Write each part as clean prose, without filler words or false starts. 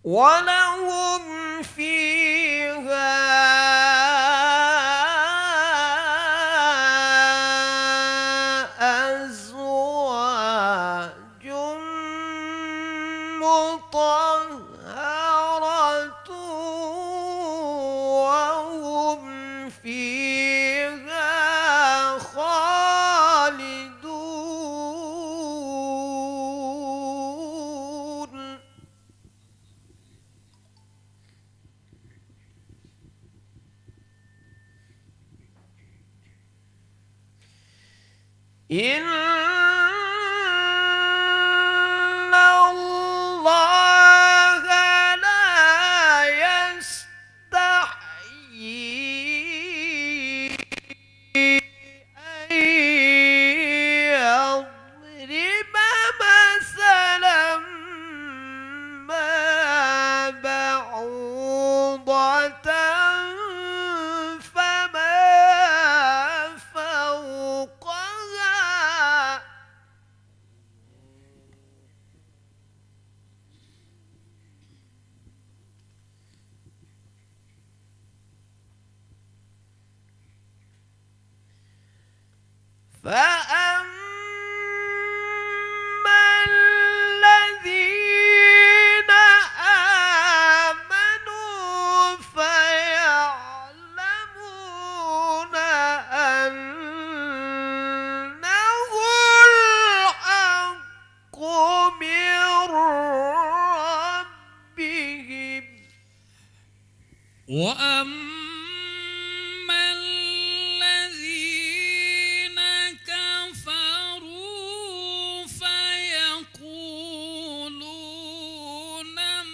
ولهم فيها أزواج مطهرة وهم فيها خالدون. إن الله لا يستحيي أن يضرب مثلا ما بعوضة فما فوقها فأما الذين آمنوا فيعلمون أنه الحق من ربهم. وأما الذين كفروا فيقولون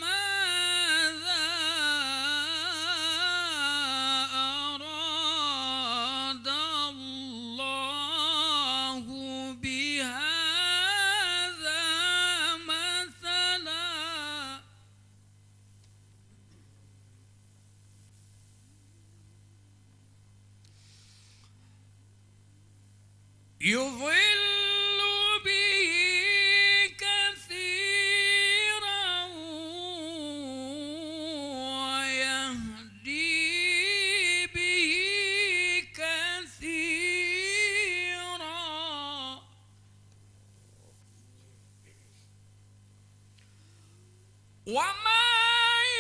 ماذا أراد الله بهذا مثلا يضل به كثيرا ويهدي به كثيرا وما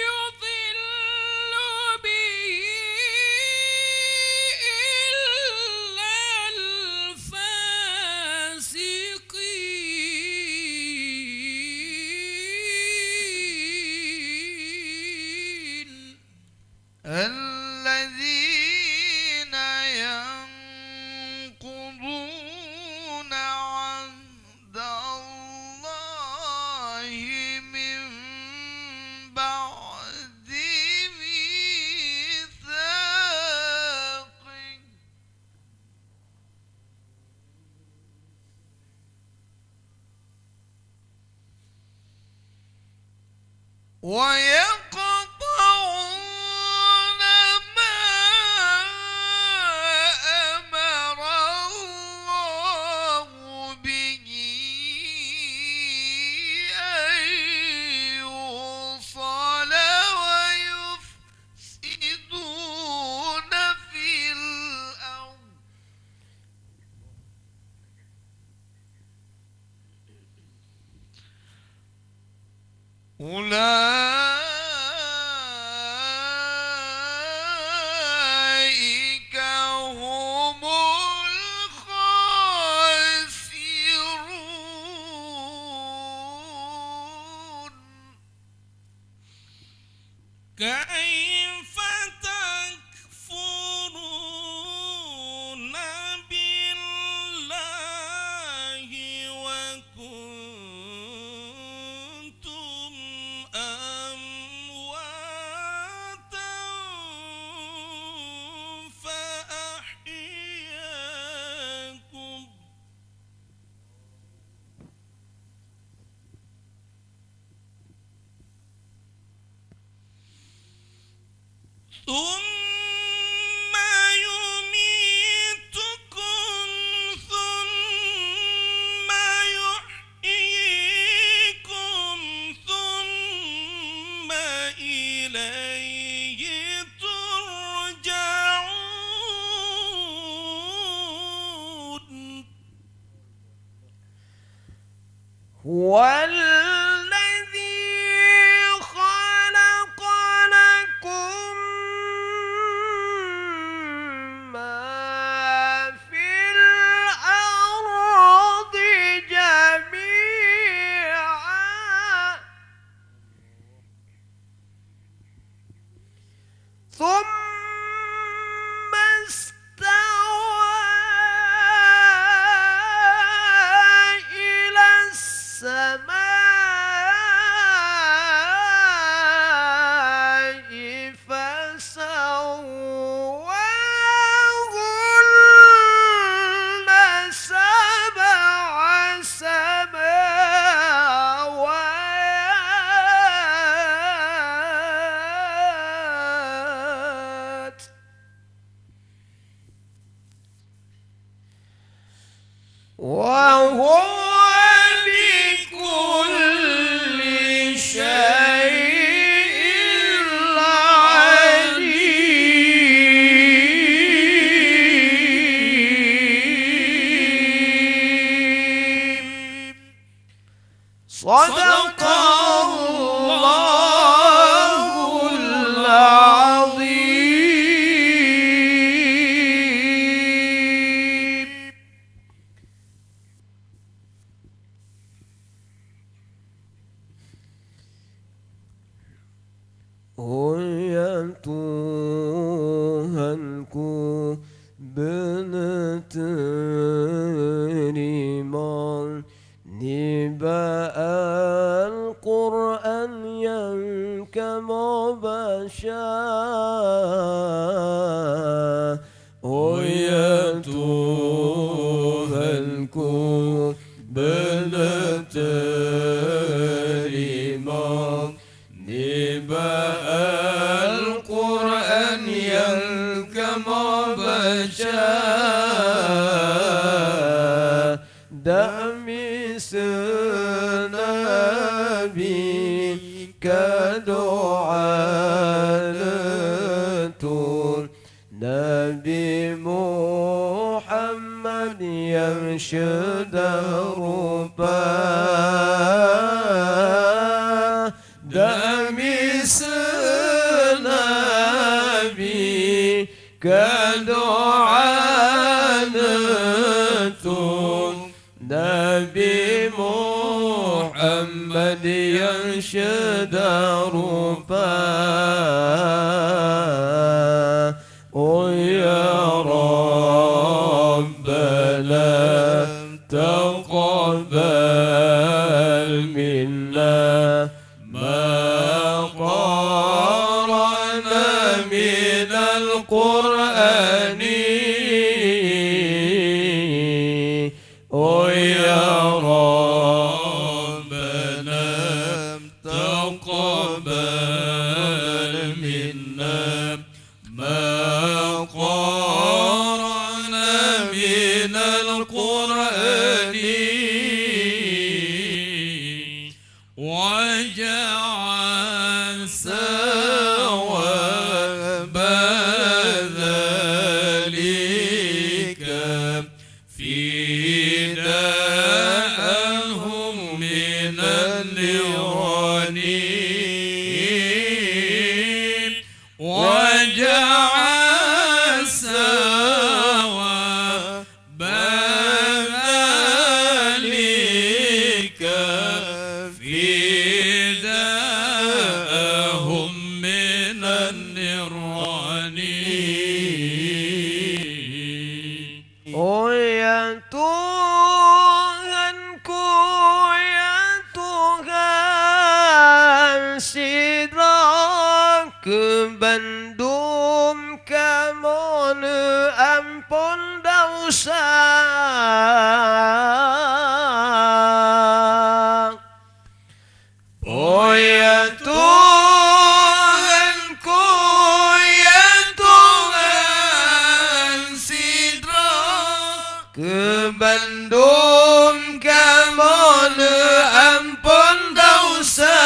يضل به إلا الفاسقين الذين ينقضون عهد الله من بعد ميثاقه ويقطعون ما أمر الله به أن يوصل ويفسدون في الأرض أولئك هم الخاسرون. كيف تكفرون بالله وكنتم أمواتا فأحياكم ثم يميتكم ثم يحييكم ثم هو الذي خلق لكم ما في الأرض جميعا ثم استوى إلى السماء فسواهن سبع سماوات وهو بكل شيء عليم. صدق الله العظيم. أيتها الكبنة رمان نبأ القرآن ينكما بشا أيتها الكبنة رمان نبأ القرآن ينكما بشا دمس نبي كدعانة نبي محمد يرشد ربا دمس نبي كدعانة نبي محمد يرشد ربا ويا ربنا تقبل منا ما قرأنا من القرآن ويا ربنا تقبل منا ما قرأنا من القرآن وجعل ثواب ذلك فداءهم من النيران وجعل ثواب ذلك فداءهم من النيران Bandung kamu ampun dosa oh ya Tuhanku ya Tuhan sidra ke Bandung kamu ampun dosa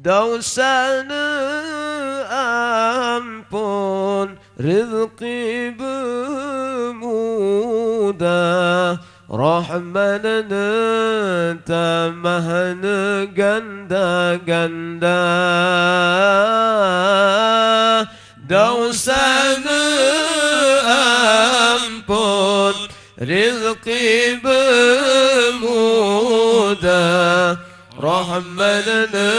dosa ampun rezeki bermurah muda Rahman'ını tamahını ganda ganda Dosa'nı ampun Rizqi bemuda Rahman'ını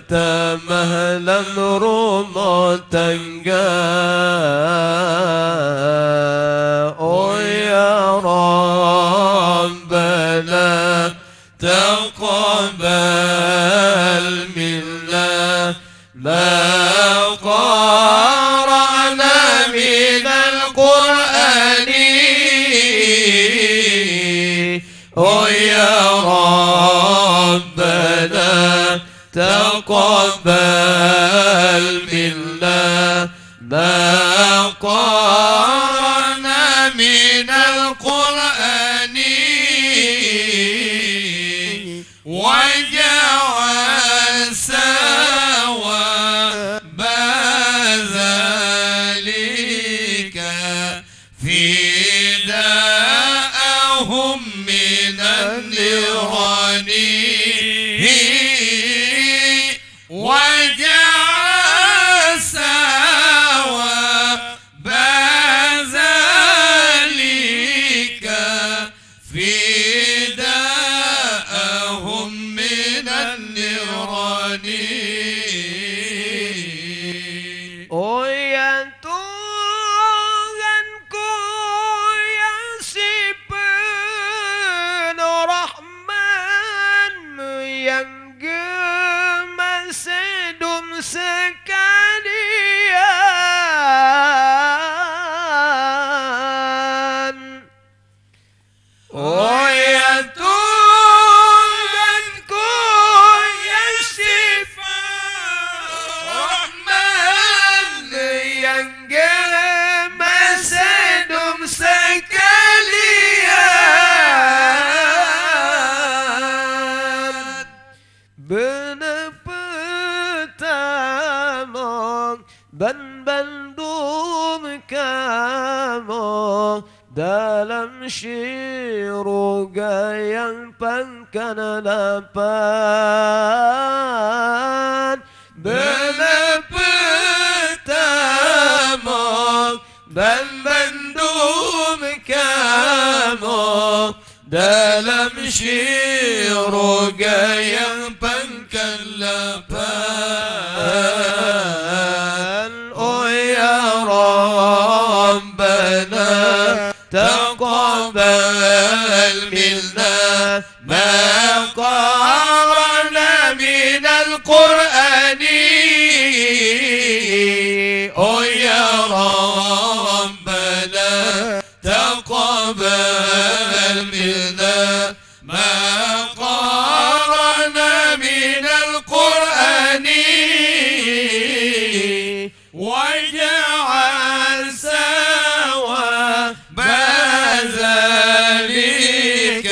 tamahlan rumah tangga Oh ya Rabbana taqabbal minna ma qara'na minal Qur'ani Oh ya Rabbana taqabbal minna ma qara'na minal Qur'ani waj'al sawaba dhalika fida'ahum minan nirani waj'al sawaba dhalika fida'ahum minan nirani Oh ya Tuhanku yang si penuh rahman yang gemas hidup sekalian Oh ya Tuhanku yang sifat Rahman yang gemas hidup sekalian Benar pertama ban bandum kamu dalam syiruga yang pangkan dapat benar pertama ban bandum kamu dalam syiruga yang pangkan dapat Oh ya Rabbana تقبل منا ما قرأنا من القرآن Oh ya Rabbana تقبل منا ما قرأنا من القرآن واجعل ثواب ذلك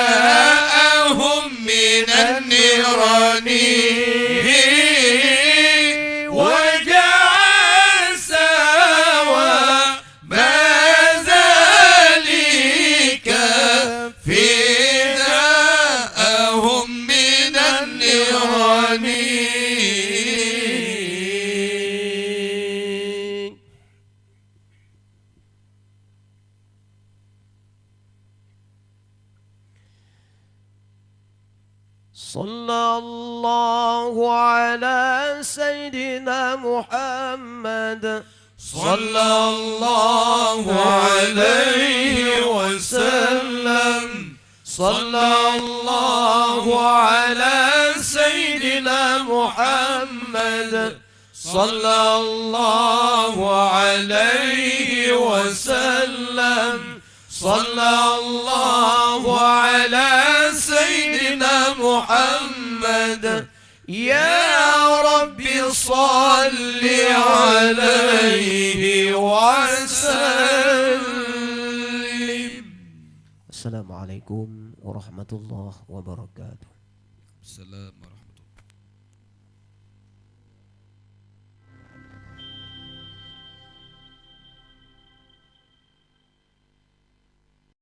فداءهم من النيران واجعل ثواب ذلك فداءهم من النيران صلى الله على سيدنا محمد صلى الله عليه وسلم صلى الله على سيدنا محمد صلى الله عليه وسلم صلى الله على سيدنا محمد يا ربي صل عليه وسلم السلام عليكم ورحمة الله وبركاته السلام ورحمة